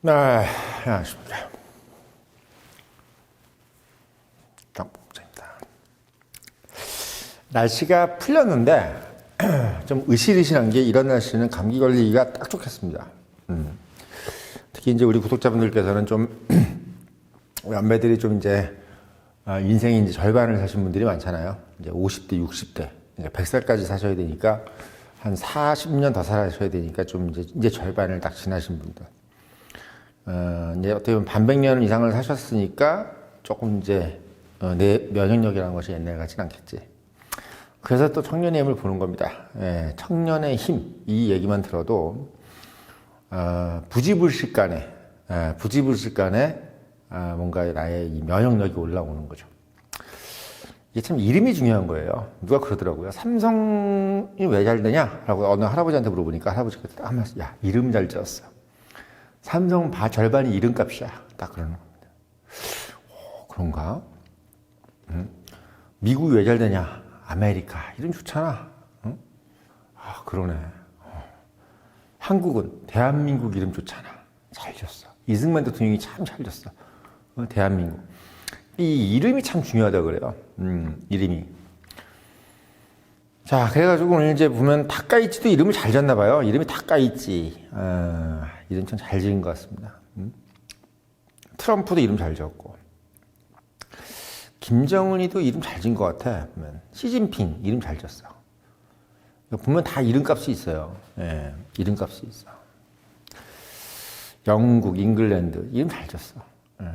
안녕하십니까. 장법자입니다. 날씨가 풀렸는데 좀 으실으실한 게 이런 날씨는 감기 걸리기가 딱 좋겠습니다. 특히 이제 우리 구독자분들께서는 좀 연배들이 좀 이제 인생의 이제 절반을 사신 분들이 많잖아요. 이제 50대, 60대, 이제 100살까지 사셔야 되니까 한 40년 더 살아셔야 되니까 좀 이제 절반을 딱 지나신 분들. 이제 어떻게 보면 반백년 이상을 사셨으니까 조금 이제 내 면역력이라는 것이 옛날 같진 않겠지. 그래서 또 청년의 힘을 보는 겁니다. 예, 청년의 힘, 이 얘기만 들어도 부지불식간에 뭔가 나의 이 면역력이 올라오는 거죠. 이게 참 이름이 중요한 거예요. 누가 그러더라고요. 삼성이 왜 잘 되냐? 라고 어느 할아버지한테 물어보니까 할아버지가 딱 한 말씀, 야, 이름 잘 지었어. 삼성 절반이 이름값이야. 딱 그러는 겁니다. 그런가? 미국이 왜 잘 되냐? 아메리카. 이름 좋잖아. 응? 그러네. 한국은 대한민국 이름 좋잖아. 잘 지었어. 이승만 대통령이 참 잘 지었어. 대한민국. 이 이름이 참 중요하다 그래요. 이름이. 자, 그래가지고 오늘 이제 보면 타카이치도 이름을 잘 지었나 봐요. 이름이 타카이치. 이름 참 잘 지은 것 같습니다. 트럼프도 이름 잘 지었고. 김정은이도 이름 잘 지은 것 같아. 보면. 시진핑 이름 잘 지었어. 보면 다 이름값이 있어요. 예, 이름값이 있어. 영국, 잉글랜드 이름 잘 지었어. 예.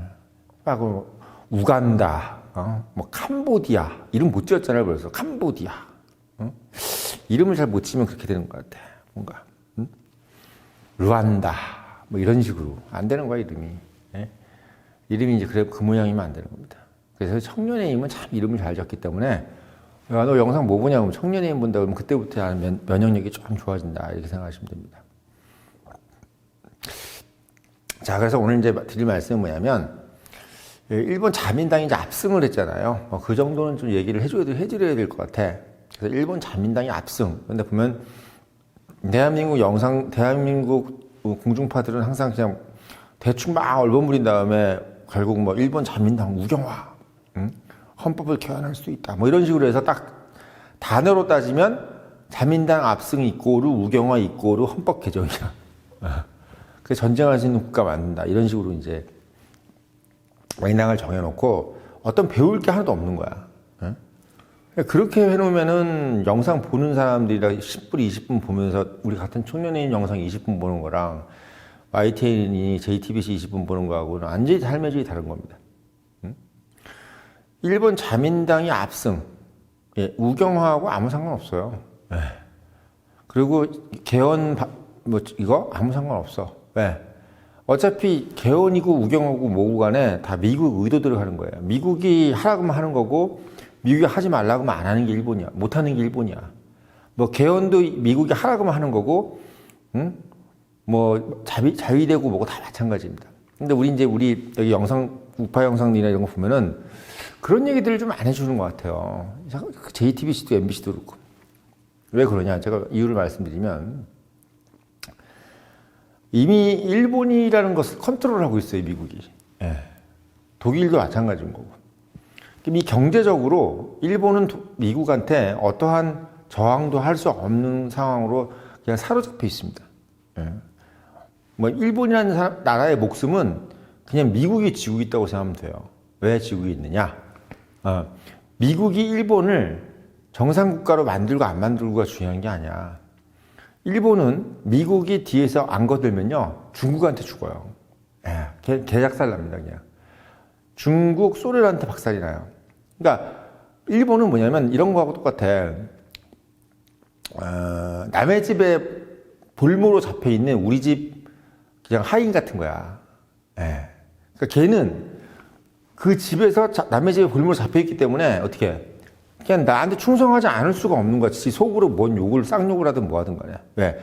하고 우간다, 뭐 캄보디아 이름 못 지었잖아요. 그래서 캄보디아. 이름을 잘 못 지면 그렇게 되는 것 같아. 뭔가 루안다 뭐 이런 식으로 안 되는 거야 이름이. 예? 이름이 이제 그래 그 모양이면 안 되는 겁니다. 그래서 청년의 힘은 참 이름을 잘 지었기 때문에 야, 너 영상 뭐 보냐고 청년의 힘 본다 그러면 그때부터 면역력이 좀 좋아진다 이렇게 생각하시면 됩니다. 자, 그래서 오늘 이제 드릴 말씀은 뭐냐면 일본 자민당이 이제 압승을 했잖아요. 그 정도는 좀 얘기를 해드려야 될 것 같아. 그래서 일본 자민당이 압승. 근데 보면 대한민국 공중파들은 항상 그냥 대충 막 얼버무린 다음에 결국 뭐 일본 자민당 우경화, 헌법을 개헌할 수 있다. 뭐 이런 식으로 해서 딱 단어로 따지면 자민당 압승 이꼬르 우경화 이꼬르 헌법 개정이야. 그 전쟁할 수 있는 국가 만든다. 이런 식으로 이제 맥락을 정해놓고 어떤 배울 게 하나도 없는 거야. 그렇게 해놓으면은 영상 보는 사람들이랑 10분, 20분 보면서 우리 같은 청년의 영상 20분 보는 거랑 YTN이 JTBC 20분 보는 거하고는 완전히 삶의 질이 다른 겁니다. 일본 자민당이 압승, 예, 우경화하고 아무 상관없어요. 예. 그리고 개헌 뭐 이거 아무 상관없어. 왜? 어차피 개헌이고 우경하고 뭐고 간에 다 미국 의도대로 하는 거예요. 미국이 하라고 하면 하는 거고 미국이 하지 말라고 하면 안 하는 게 일본이야. 못 하는 게 일본이야. 뭐 개헌도 미국이 하라고 하면 하는 거고, 뭐 자위되고 뭐고 다 마찬가지입니다. 근데 우리 여기 우파 영상이나 이런 거 보면은 그런 얘기들을 좀 안 해주는 것 같아요. JTBC도 MBC도 그렇고. 왜 그러냐? 제가 이유를 말씀드리면 이미 일본이라는 것을 컨트롤하고 있어요, 미국이. 예. 독일도 마찬가지인 거고. 이 경제적으로 일본은 미국한테 어떠한 저항도 할 수 없는 상황으로 그냥 사로잡혀 있습니다. 예. 뭐 일본이라는 나라의 목숨은 그냥 미국이 쥐고 있다고 생각하면 돼요. 왜 쥐고 있느냐? 미국이 일본을 정상국가로 만들고 안 만들고가 중요한 게 아니야. 일본은 미국이 뒤에서 안 거들면요 중국한테 죽어요. 예, 개작살 납니다 그냥. 중국, 소련한테 박살이 나요. 그러니까 일본은 뭐냐면 이런 거하고 똑같아. 남의 집에 볼모로 잡혀 있는 우리 집 그냥 하인 같은 거야. 예. 그러니까 걔는 그 집에서 남의 집에 볼모로 잡혀 있기 때문에 어떻게 해? 그냥 나한테 충성하지 않을 수가 없는 거야. 지 속으로 뭔 욕을 쌍욕을 하든 뭐 하든 간에. 왜?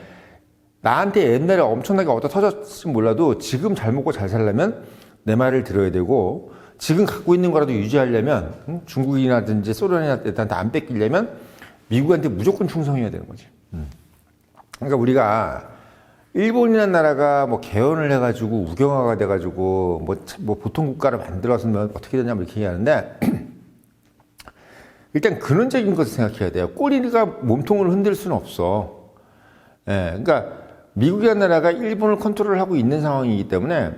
나한테 옛날에 엄청나게 얻어 터졌을지 몰라도 지금 잘 먹고 잘 살려면 내 말을 들어야 되고 지금 갖고 있는 거라도 유지하려면 중국이라든지 소련한테 안 뺏기려면 미국한테 무조건 충성해야 되는 거지. 그러니까 우리가 일본이라는 나라가 뭐 개헌을 해가지고 우경화가 돼가지고 뭐 보통 국가를 만들었으면 어떻게 되냐 뭐 이렇게 얘기하는데 일단 근원적인 것을 생각해야 돼요. 꼬리가 몸통을 흔들 수는 없어. 예, 그러니까 미국이라는 나라가 일본을 컨트롤하고 있는 상황이기 때문에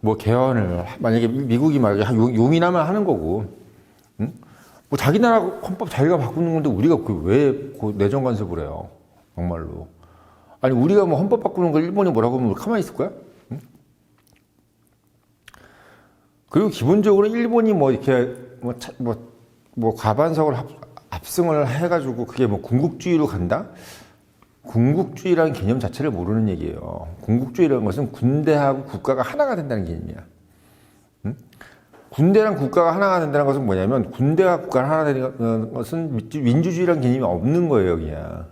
뭐 개헌을 만약에 미국이 막 용인하면 하는 거고, 응? 뭐 자기 나라 헌법 자기가 바꾸는 건데 우리가 왜 내정 간섭을 해요? 정말로. 아니 우리가 뭐 헌법 바꾸는 걸 일본이 뭐라고 하면 가만히 있을 거야? 응? 그리고 기본적으로 일본이 뭐 이렇게 뭐 과반석을 압승을 해가지고 그게 뭐 군국주의로 간다? 군국주의라는 개념 자체를 모르는 얘기예요. 군국주의라는 것은 군대하고 국가가 하나가 된다는 개념이야. 응? 군대랑 국가가 하나가 된다는 것은 뭐냐면 군대와 국가가 하나 되는 것은 민주주의라는 개념이 없는 거예요, 그냥.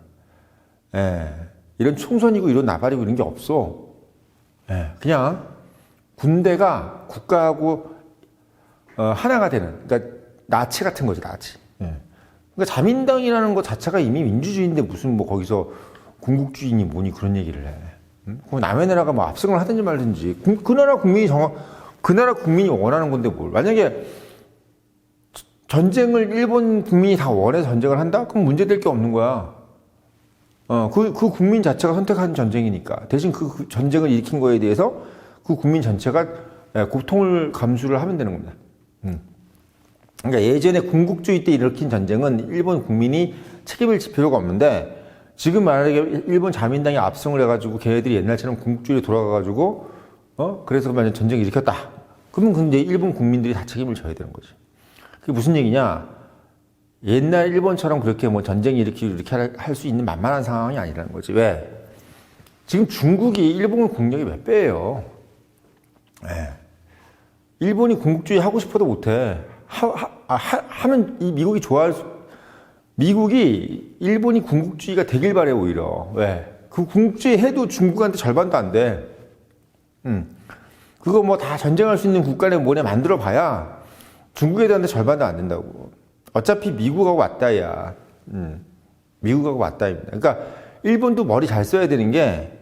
예. 이런 총선이고 이런 나발이고 이런 게 없어. 예. 그냥 군대가 국가하고 하나가 되는, 그러니까 나치 같은 거지, 나치. 예. 그러니까 자민당이라는 것 자체가 이미 민주주의인데 무슨 뭐 거기서 군국주의니 뭐니 그런 얘기를 해. 응? 그럼 남의 나라가 뭐 압승을 하든지 말든지 그 나라 국민이 원하는 건데 뭘. 만약에 전쟁을 일본 국민이 다 원해서 전쟁을 한다? 그럼 문제될 게 없는 거야. 그 국민 자체가 선택한 전쟁이니까. 대신 그 전쟁을 일으킨 거에 대해서 그 국민 전체가 고통을 감수를 하면 되는 겁니다. 그러니까 예전에 군국주의 때 일으킨 전쟁은 일본 국민이 책임을 질 필요가 없는데 지금 만약에 일본 자민당이 압승을 해가지고 걔네들이 옛날처럼 군국주의로 돌아가가지고 그래서 만약 전쟁을 일으켰다. 그러면 근데 일본 국민들이 다 책임을 져야 되는 거지. 그게 무슨 얘기냐? 옛날 일본처럼 그렇게 뭐 전쟁 이렇게 할 수 있는 만만한 상황이 아니라는 거지. 왜? 지금 중국이 일본 국력이 몇 배예요? 네. 일본이 군국주의 하고 싶어도 못해. 하면 이 미국이 미국이 일본이 군국주의가 되길 바래 오히려. 왜? 그 군국주의 해도 중국한테 절반도 안 돼. 그거 뭐 다 전쟁할 수 있는 국가를 뭐냐 만들어 봐야 중국에 대한 절반도 안 된다고. 어차피 미국하고 맞다야. 미국하고 맞다입니다. 그러니까 일본도 머리 잘 써야 되는 게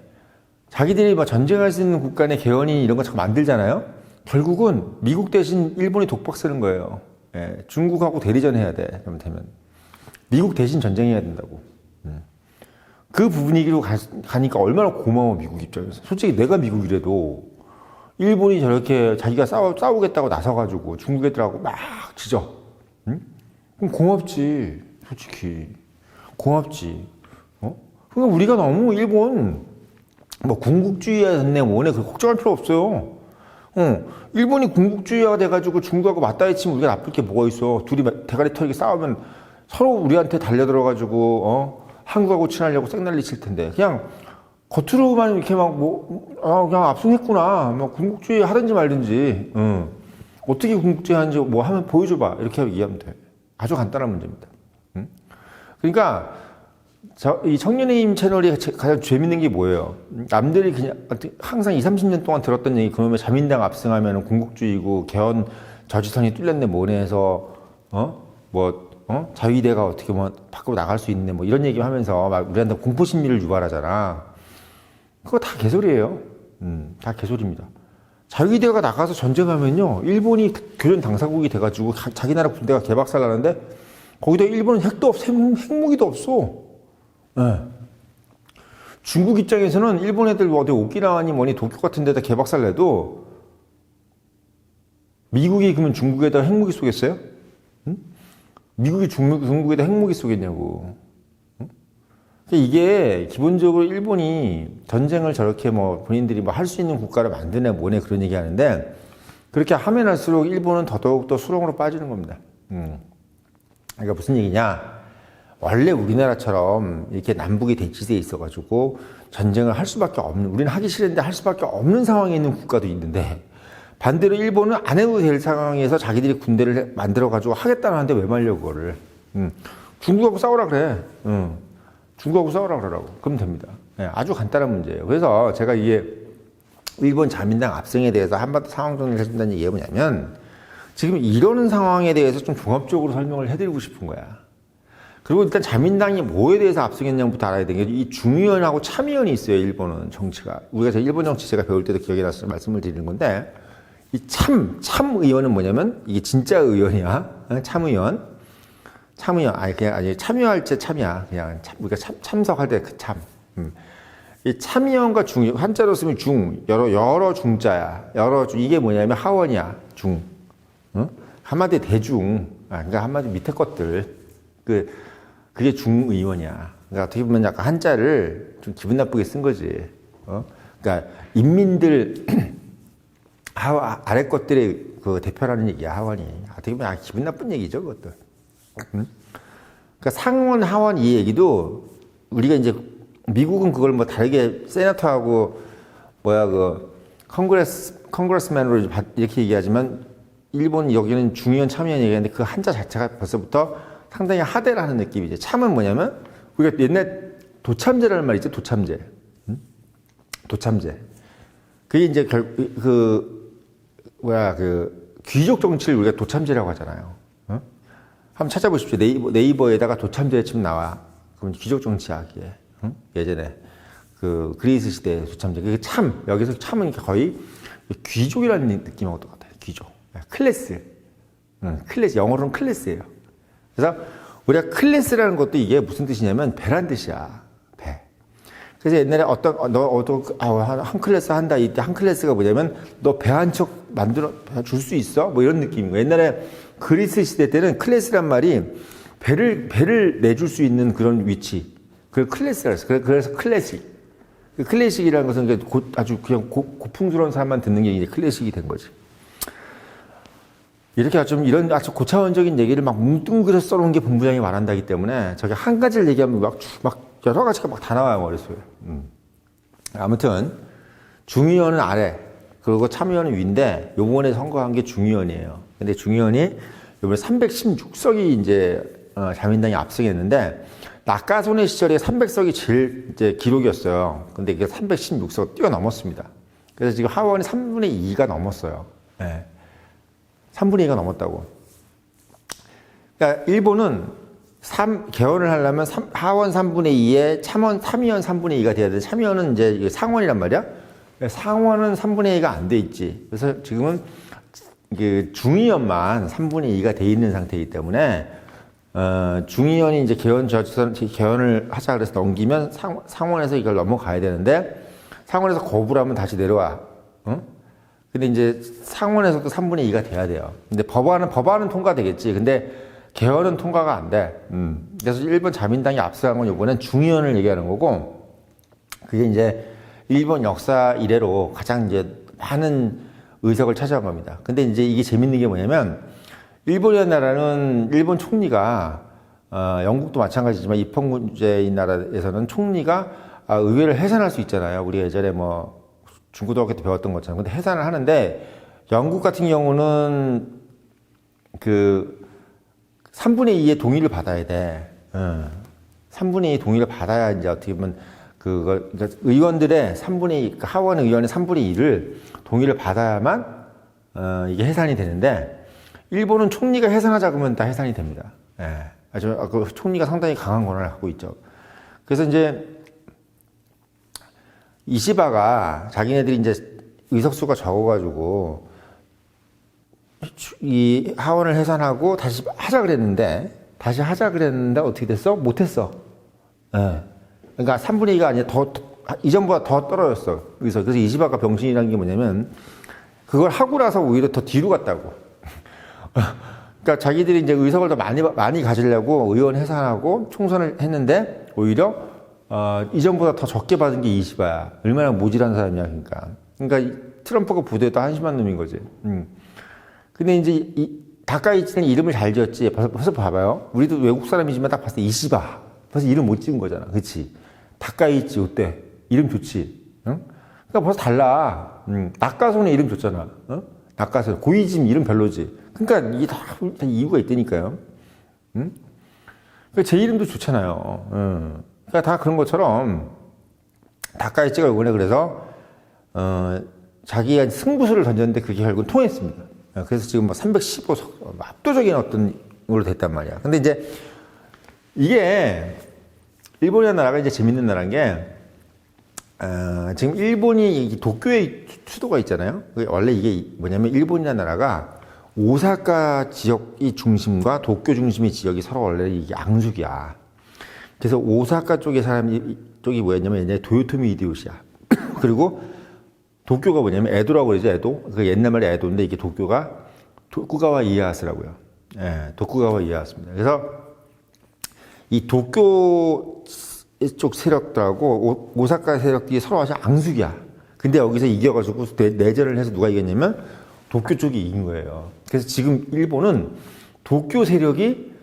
자기들이 뭐 전쟁할 수 있는 국가 내 개헌이 이런 거 자꾸 만들잖아요. 결국은 미국 대신 일본이 독박 쓰는 거예요. 예, 중국하고 대리전 해야 돼. 잘못하면. 미국 대신 전쟁해야 된다고. 그 분위기로 가니까 얼마나 고마워, 미국 입장에서. 솔직히 내가 미국이라도 일본이 저렇게 자기가 싸우겠다고 나서가지고 중국 애들하고 막 지져. 응? 그럼 고맙지. 솔직히. 고맙지. 그러니까 우리가 너무 일본 뭐 군국주의야 됐네 뭐네 그렇게 걱정할 필요 없어요. 일본이 군국주의가 돼가지고 중국하고 맞다이 치면 우리가 나쁠 게 뭐가 있어. 둘이 대가리 털게 싸우면 서로 우리한테 달려들어가지고 한국하고 친하려고 쌩난리 칠 텐데 그냥 겉으로만 이렇게 막 그냥 압승했구나 뭐 군국주의 하든지 말든지 어떻게 군국주의 하는지 뭐 하면 보여줘봐 이렇게 이해하면 돼. 아주 간단한 문제입니다. 그러니까 이 청년의힘 채널이 가장 재밌는 게 뭐예요? 남들이 그냥 항상 20, 30년 동안 들었던 얘기 그러면 자민당 압승하면 군국주의고 개헌 저지선이 뚫렸네 뭐네 해서 자위대가 어떻게 뭐 밖으로 나갈 수 있네 뭐 이런 얘기 하면서 막 우리한테 공포심리를 유발하잖아. 그거 다 개소리예요. 다 개소리입니다. 자위대가 나가서 전쟁하면요 일본이 교전 당사국이 돼가지고 자기 나라 군대가 개박살나는데 거기다 일본은 핵무기도 없어. 네. 중국 입장에서는 일본 애들 어디 오키나와니 뭐니 도쿄 같은 데다 개박살 내도 미국이 그러면 중국에다 핵무기 쏘겠어요? 응? 미국이 중국에다 핵무기 쏘겠냐고. 응? 이게 기본적으로 일본이 전쟁을 저렇게 뭐 본인들이 뭐 할 수 있는 국가를 만드네 뭐네 그런 얘기 하는데 그렇게 하면 할수록 일본은 더더욱 수렁으로 빠지는 겁니다. 그러니까 무슨 얘기냐? 원래 우리나라처럼 이렇게 남북이 대치세에 있어가지고 전쟁을 할 수밖에 없는, 우리는 하기 싫은데 할 수밖에 없는 상황에 있는 국가도 있는데 반대로 일본은 안 해도 될 상황에서 자기들이 군대를 만들어가지고 하겠다는데 왜 말려 그거를. 중국하고 싸우라 그래. 중국하고 싸우라 그러라고. 그러면 됩니다. 네, 아주 간단한 문제예요. 그래서 제가 이게 일본 자민당 압승에 대해서 한번 상황 정리를 해준다는 얘기가 뭐냐면 지금 이러는 상황에 대해서 좀 종합적으로 설명을 해드리고 싶은 거야. 그리고 일단 자민당이 뭐에 대해서 압승했냐부터 알아야 되는 게 이 중의원하고 참의원이 있어요. 일본은 정치가. 우리가 일본 정치 제가 배울 때도 기억이 나서 말씀을 드리는 건데 이 참의원은 뭐냐면 이게 진짜 의원이야. 참의원. 아니 참여할 때 참이야. 그냥 우리가 참석할 때 그 참. 이 참의원과 중 한자로 쓰면 여러 중자야. 이게 뭐냐면 하원이야. 중. 한마디 대중. 그러니까 한마디 밑에 것들. 그게 중의원이야. 그러니까 어떻게 보면 약간 한자를 좀 기분 나쁘게 쓴 거지. 그러니까 인민들 아래 것들의 그 대표라는 얘기야, 하원이. 어떻게 보면 기분 나쁜 얘기죠, 그것도. 그러니까 상원, 하원 이 얘기도 우리가 이제 미국은 그걸 뭐 다르게 세나터하고 컨그레스맨으로 이렇게 얘기하지만 일본 여기는 중의원 참의원 얘기하는데 그 한자 자체가 벌써부터 상당히 하대라는 느낌이죠. 참은 뭐냐면 우리가 옛날 도참제라는 말 있죠. 도참제. 도참제. 그게 이제 귀족 정치를 우리가 도참제라고 하잖아요. 한번 찾아보십시오. 네이버에다가 도참제 치면 나와. 그럼 귀족 정치야, 그게. 예전에 그 그리스 시대 도참제. 그게 여기서 참은 거의 귀족이라는 느낌하고 똑같아요. 귀족. 클래스. 클래스. 영어로는 클래스예요. 그래서 우리가 클래스라는 것도 이게 무슨 뜻이냐면 배란 뜻이야. 배. 그래서 옛날에 한 클래스 한다. 이때 한 클래스가 뭐냐면 너 배 한 척 만들어 줄 수 있어? 뭐 이런 느낌이고. 옛날에 그리스 시대 때는 클래스란 말이 배를 내줄 수 있는 그런 위치. 그걸 클래스라 했어. 그래서 클래식. 클래식이라는 것은 아주 그냥 고풍스러운 사람만 듣는 게 이제 클래식이 된 거지. 이렇게 좀 이런 아주 고차원적인 얘기를 막 뭉뚱그려서 써놓은 게 본부장이 말한다기 때문에 저게 한 가지를 얘기하면 막 여러 가지가 막 다 나와요, 머릿속에. 아무튼, 중의원은 아래, 그리고 참의원은 위인데, 요번에 선거한 게 중의원이에요. 근데 중의원이 요번에 316석이 이제, 자민당이 압승했는데, 낙가손의 시절에 300석이 제일 이제 기록이었어요. 근데 이게 316석 뛰어넘었습니다. 그래서 지금 하원이 3분의 2가 넘었어요. 네. 3분의 2가 넘었다고. 그러니까 일본은 개헌을 하려면 하원 3분의 2에 참의원 3분의 2가 돼야 돼. 참의원은 이제 상원이란 말이야. 상원은 3분의 2가 안 돼 있지. 그래서 지금은 중의원만 3분의 2가 돼 있는 상태이기 때문에 중의원이 이제 개헌을 하자 그래서 넘기면 상원에서 이걸 넘어가야 되는데 상원에서 거부를 하면 다시 내려와. 근데 이제 상원에서도 3분의 2가 돼야 돼요. 근데 법안은 통과되겠지. 근데 개헌은 통과가 안 돼. 그래서 일본 자민당이 압승한 건 이번엔 중의원을 얘기하는 거고, 그게 이제 일본 역사 이래로 가장 이제 많은 의석을 차지한 겁니다. 근데 이제 이게 재밌는 게 뭐냐면, 일본이라는 나라는 일본 총리가, 영국도 마찬가지지만 입헌군제인 나라에서는 총리가 의회를 해산할 수 있잖아요. 우리 예전에 중고등학교 때 배웠던 것처럼. 근데 해산을 하는데, 영국 같은 경우는 3분의 2의 동의를 받아야 돼. 3분의 2 동의를 받아야 이제 어떻게 보면 그러니까 의원들의 3분의 2, 그러니까 하원 의원의 3분의 2를 동의를 받아야만 이게 해산이 되는데 일본은 총리가 해산하자 그러면 다 해산이 됩니다. 그 총리가 상당히 강한 권한을 갖고 있죠. 그래서 이제 이시바가 자기네들이 이제 의석수가 적어가지고 이 하원을 해산하고 다시 하자 그랬는데 어떻게 됐어? 못했어. 그러니까 3분의 2가 아니라 이전보다 더 떨어졌어. 의석. 그래서 이시바가 병신이라는 게 뭐냐면 그걸 하고 나서 오히려 더 뒤로 갔다고. 그러니까 자기들이 이제 의석을 더 많이 가지려고 의원 해산하고 총선을 했는데 오히려 이전보다 더 적게 받은 게 이시바야. 얼마나 모질한 사람이야, 그러니까 트럼프가 부대에도 한심한 놈인 거지. 근데 이제 이 다카이치는 이름을 잘 지었지. 벌써 봐봐요. 우리도 외국 사람이지만 딱 봤을 때 이시바. 벌써 이름 못 지은 거잖아. 그치? 다카이치 어때? 이름 좋지? 응? 그러니까 벌써 달라. 낙가손에 이름 좋잖아. 낙가손. 고이짐 이름 별로지. 그러니까 이게 다 이유가 있다니까요. 그러니까 제 이름도 좋잖아요. 그러니까 다 그런 것처럼 다카이치가 이번에 그래서 자기가 승부수를 던졌는데 그게 결국은 통했습니다. 그래서 지금 315석 압도적인 어떤 걸로 됐단 말이야. 근데 이제 이게 일본이라는 나라가 이제 재밌는 나라인 게 지금 일본이 도쿄의 수도가 있잖아요. 원래 이게 뭐냐면 일본이라는 나라가 오사카 지역이 중심과 도쿄 중심의 지역이 서로 원래 이게 앙숙이야. 그래서 오사카 쪽의 사람이 쪽이 뭐였냐면 옛날에 도요토미 히데요시야. 그리고 도쿄가 뭐냐면 에도라고 그러죠. 에도. 그 옛날 말에 에도인데 이게 도쿄가 도쿠가와 이에야스라고요. 예, 도쿠가와 이에야스입니다. 그래서 이 도쿄 쪽 세력들하고 오사카 세력들이 서로 아주 앙숙이야. 근데 여기서 이겨가지고 내전을 해서 누가 이겼냐면 도쿄 쪽이 이긴 거예요. 그래서 지금 일본은 도쿄 세력이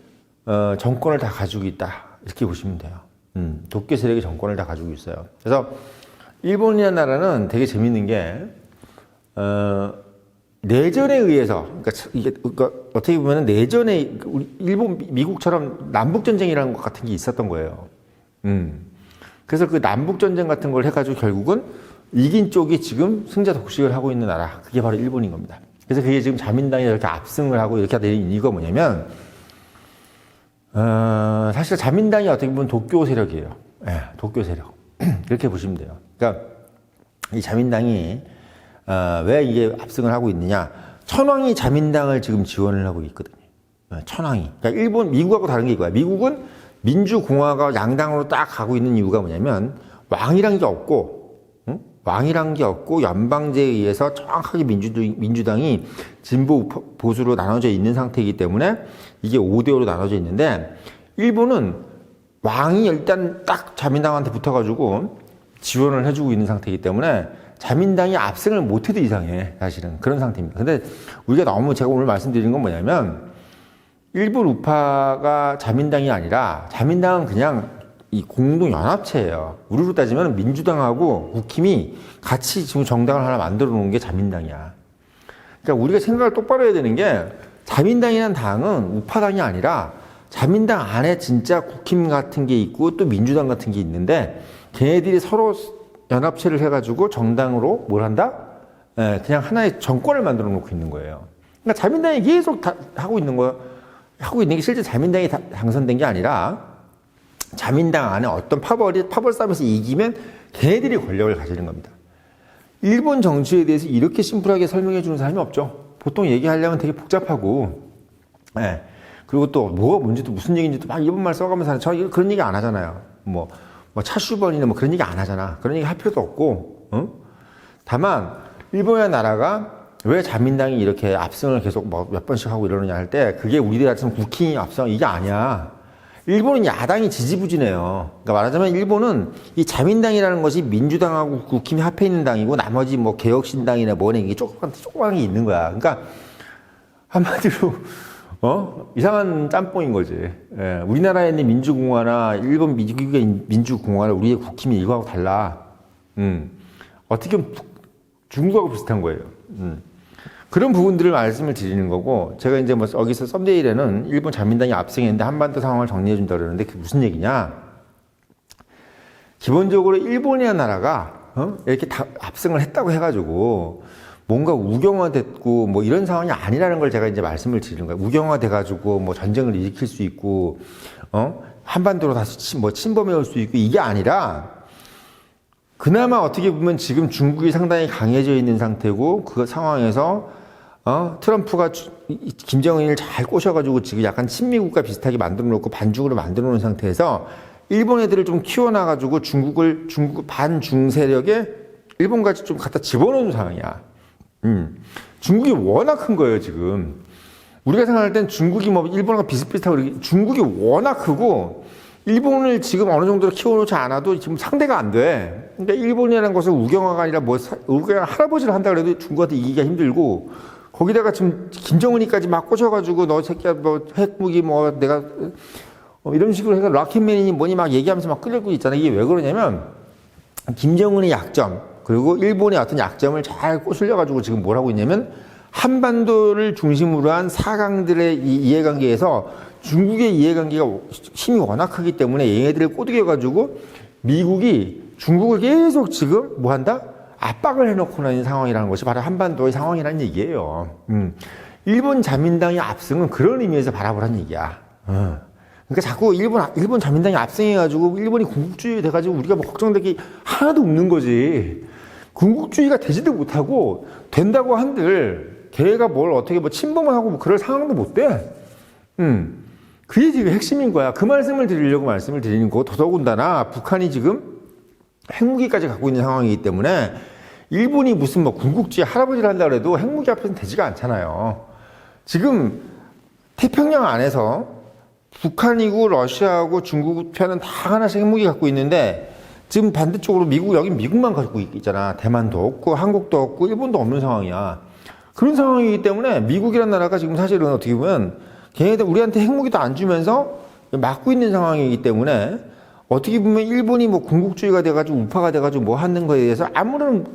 정권을 다 가지고 있다. 이렇게 보시면 돼요. 도쿄 세력이 정권을 다 가지고 있어요. 그래서 일본이라는 나라는 되게 재밌는 게 내전에 의해서 그러니까 어떻게 보면 내전에 일본 미국처럼 남북 전쟁이라는 것 같은 게 있었던 거예요. 그래서 그 남북 전쟁 같은 걸 해가지고 결국은 이긴 쪽이 지금 승자 독식을 하고 있는 나라, 그게 바로 일본인 겁니다. 그래서 그게 지금 자민당이 이렇게 압승을 하고 이렇게 된 이유가 뭐냐면 사실 자민당이 어떻게 보면 도쿄 세력이에요. 예, 도쿄 세력. 그렇게 보시면 돼요. 그러니까 이 자민당이 왜 이게 압승을 하고 있느냐? 천황이 자민당을 지금 지원을 하고 있거든요. 천황이. 그러니까 일본, 미국하고 다른 게 이거야. 미국은 민주공화가 양당으로 딱 가고 있는 이유가 뭐냐면 왕이란 게 없고, 왕이란 게 없고 연방제에 의해서 정확하게 민주당이 진보 보수로 나눠져 있는 상태이기 때문에 이게 5대5로 나눠져 있는데 일본은 왕이 일단 딱 자민당한테 붙어가지고 지원을 해주고 있는 상태이기 때문에 자민당이 압승을 못해도 이상해. 사실은 그런 상태입니다. 근데 우리가 너무 제가 오늘 말씀드린 건 뭐냐면 일본 우파가 자민당이 아니라 자민당은 그냥 이 공동연합체예요. 우리로 따지면 민주당하고 국힘이 같이 지금 정당을 하나 만들어 놓은 게 자민당이야. 그러니까 우리가 생각을 똑바로 해야 되는 게 자민당이라는 당은 우파당이 아니라 자민당 안에 진짜 국힘 같은 게 있고 또 민주당 같은 게 있는데 걔네들이 서로 연합체를 해가지고 정당으로 뭘 한다? 그냥 하나의 정권을 만들어 놓고 있는 거예요. 그러니까 자민당이 계속 하고 있는 게 실제 자민당이 당선된 게 아니라 자민당 안에 어떤 파벌 싸움에서 이기면 걔네들이 권력을 가지는 겁니다. 일본 정치에 대해서 이렇게 심플하게 설명해 주는 사람이 없죠. 보통 얘기하려면 되게 복잡하고, 그리고 또 뭐가 뭔지도 무슨 얘기인지도 막 일본말 써가면서 저 그런 얘기 안 하잖아요. 뭐 차슈번이나 뭐 그런 얘기 안 하잖아. 그런 얘기 할 필요도 없고, 다만 일본이라는 나라가 왜 자민당이 이렇게 압승을 계속 몇 번씩 하고 이러느냐 할 때 그게 우리들 같은 국힘이 압승 이게 아니야. 일본은 야당이 지지부진해요. 그러니까 말하자면 일본은 이 자민당이라는 것이 민주당하고 국힘이 합해 있는 당이고 나머지 뭐 개혁신당이나 뭐네 이게 조그만 게 있는 거야. 그러니까 한마디로 이상한 짬뽕인 거지. 예, 우리나라에 있는 민주공화나 일본 미국의 민주공화나 우리의 국힘이 이거하고 달라. 어떻게 보면 중국하고 비슷한 거예요. 그런 부분들을 말씀을 드리는 거고, 제가 이제 뭐 여기서 썸데일에는 일본 자민당이 압승했는데 한반도 상황을 정리해 준다 그러는데 그게 무슨 얘기냐? 기본적으로 일본이라는 나라가 이렇게 다 압승을 했다고 해가지고 뭔가 우경화됐고 뭐 이런 상황이 아니라는 걸 제가 이제 말씀을 드리는 거예요. 우경화돼가지고 뭐 전쟁을 일으킬 수 있고, 한반도로 다시 침범해 올 수 있고 이게 아니라 그나마 어떻게 보면 지금 중국이 상당히 강해져 있는 상태고 그 상황에서 트럼프가 김정은을 잘 꼬셔가지고 지금 약간 친미국과 비슷하게 만들어 놓고 반중으로 만들어 놓은 상태에서 일본 애들을 좀 키워놔가지고 중국 반중 세력에 일본같이 좀 갖다 집어넣는 상황이야. 중국이 워낙 큰 거예요, 지금. 우리가 생각할 땐 중국이 뭐 일본과 비슷비슷하고 중국이 워낙 크고 일본을 지금 어느 정도로 키워놓지 않아도 지금 상대가 안 돼. 그러니까 일본이라는 것은 우경화가 아니라 우경화 할아버지를 한다 그래도 중국한테 이기기가 힘들고 거기다가 지금 김정은이까지 막 꼬셔가지고 너 새끼야 뭐 핵무기 뭐 내가 이런 식으로 해서 락켓맨이니 뭐니 막 얘기하면서 막 끌고 있잖아. 이게 왜 그러냐면 김정은의 약점 그리고 일본의 어떤 약점을 잘 꼬슬려가지고 지금 뭘 하고 있냐면 한반도를 중심으로 한 사강들의 이 이해관계에서 중국의 이해관계가 힘이 워낙 크기 때문에 얘네들을 꼬드겨가지고 미국이 중국을 계속 지금 뭐 한다? 압박을 해놓고 있는 상황이라는 것이 바로 한반도의 상황이라는 얘기예요. 일본 자민당의 압승은 그런 의미에서 바라보라는 얘기야. 그러니까 자꾸 일본 자민당이 압승해가지고 일본이 군국주의 돼가지고 우리가 뭐 걱정될 게 하나도 없는 거지. 군국주의가 되지도 못하고 된다고 한들 걔가 뭘 어떻게 뭐 침범을 하고 뭐 그럴 상황도 못 돼. 그게 지금 핵심인 거야. 그 말씀을 드리려고 말씀을 드리는 거고, 더더군다나 북한이 지금 핵무기까지 갖고 있는 상황이기 때문에 일본이 무슨 뭐 군국주의 할아버지를 한다 그래도 핵무기 앞에서는 되지가 않잖아요. 지금 태평양 안에서 북한이고 러시아하고 중국 편은 다 하나씩 핵무기 갖고 있는데 지금 반대쪽으로 여긴 미국만 갖고 있잖아. 대만도 없고 한국도 없고 일본도 없는 상황이야. 그런 상황이기 때문에 미국이라는 나라가 지금 사실은 어떻게 보면 걔네들 우리한테 핵무기도 안 주면서 막고 있는 상황이기 때문에 어떻게 보면 일본이 뭐 군국주의가 돼가지고 우파가 돼가지고 뭐 하는 거에 대해서 아무런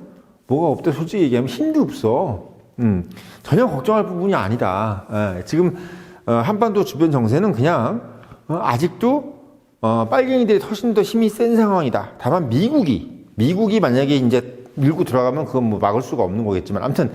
뭐가 없다. 솔직히 얘기하면 힘도 없어. 전혀 걱정할 부분이 아니다. 지금 한반도 주변 정세는 그냥 아직도 빨갱이들이 훨씬 더 힘이 센 상황이다. 다만 미국이 만약에 이제 밀고 들어가면 그건 뭐 막을 수가 없는 거겠지만 아무튼